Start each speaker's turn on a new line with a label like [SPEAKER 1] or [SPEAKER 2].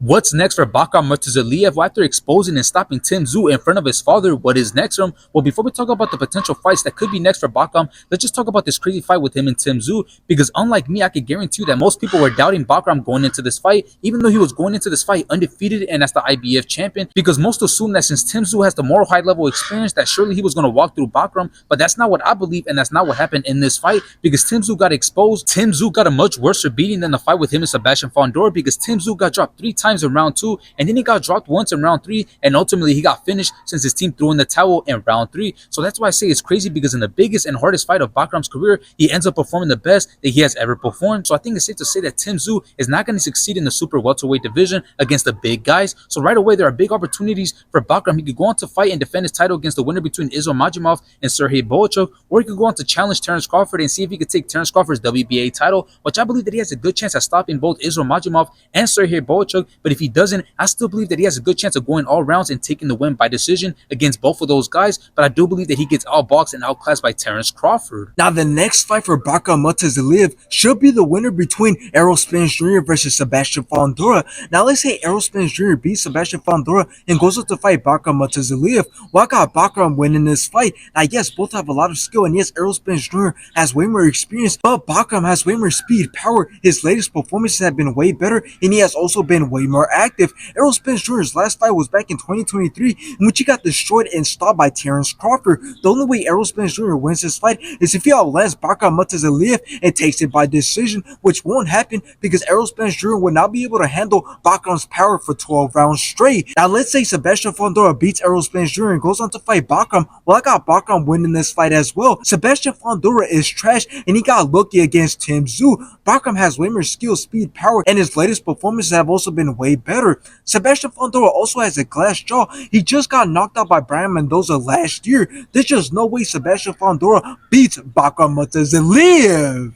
[SPEAKER 1] What's next for Bakhram Murtazaliev? Well, after exposing and stopping Tim Tszyu in front of his father, what is next for him? Well, before we talk about the potential fights that could be next for Bakhram, let's just talk about this crazy fight with him and Tim Tszyu. Because unlike me, I can guarantee you that most people were doubting Bakhram going into this fight, even though he was going into this fight undefeated and as the IBF champion. Because most assume that since Tim Tszyu has the more high-level experience, that surely he was going to walk through Bakhram. But that's not what I believe, and that's not what happened in this fight. Because Tim Tszyu got exposed. Tim Tszyu got a much worse beating than the fight with him and Sebastian Fondora. Because Tim Tszyu got dropped 3 times in round 2. And then he got dropped once in round 3, and ultimately he got finished since his team threw in the towel in round 3. So that's why I say it's crazy, because in the biggest and hardest fight of Bakhram's career, he ends up performing the best that he has ever performed. So I think it's safe to say that Tim Tszyu is not going to succeed in the super welterweight division against the big guys. So right away, there are big opportunities for Bakhram. He could go on to fight and defend his title against the winner between Islam Makhachev and Sergey Bohachuk, or he could go on to challenge Terence Crawford and see if he could take Terence Crawford's WBA title, which I believe that he has a good chance at stopping both Islam Makhachev and Sergey Bohachuk. But if he doesn't, I still believe that he has a good chance of going all rounds and taking the win by decision against both of those guys. But I do believe that he gets outboxed and outclassed by Terence Crawford.
[SPEAKER 2] Now, the next fight for Bakhram Murtazaliev should be the winner between Errol Spence Jr. versus Sebastian Fondora. Now, let's say Errol Spence Jr. beats Sebastian Fondora and goes up to fight Bakhram Murtazaliev. Well, I got Bakhram winning this fight. Now, yes, both have a lot of skill, and yes, Errol Spence Jr. has way more experience, but Bakhram has way more speed, power. His latest performances have been way better, and he has also been way more active. Errol Spence Jr.'s last fight was back in 2023, in which he got destroyed and stopped by Terence Crawford. The only way Errol Spence Jr. wins this fight is if he outlands Bakhram Murtazaliev and takes it by decision, which won't happen because Errol Spence Jr. will not be able to handle Bakhram's power for 12 rounds straight. Now, let's say Sebastian Fondora beats Errol Spence Jr. and goes on to fight Bakhram. Well, I got Bakhram winning this fight as well. Sebastian Fondora is trash, and he got lucky against Tim Tszyu. Bakhram has way more skill, speed, power, and his latest performances have also been way better. Sebastian Fondora also has a glass jaw. He just got knocked out by Brian Mendoza last year. There's just no way Sebastian Fondora beats Bakhram Murtazaliev.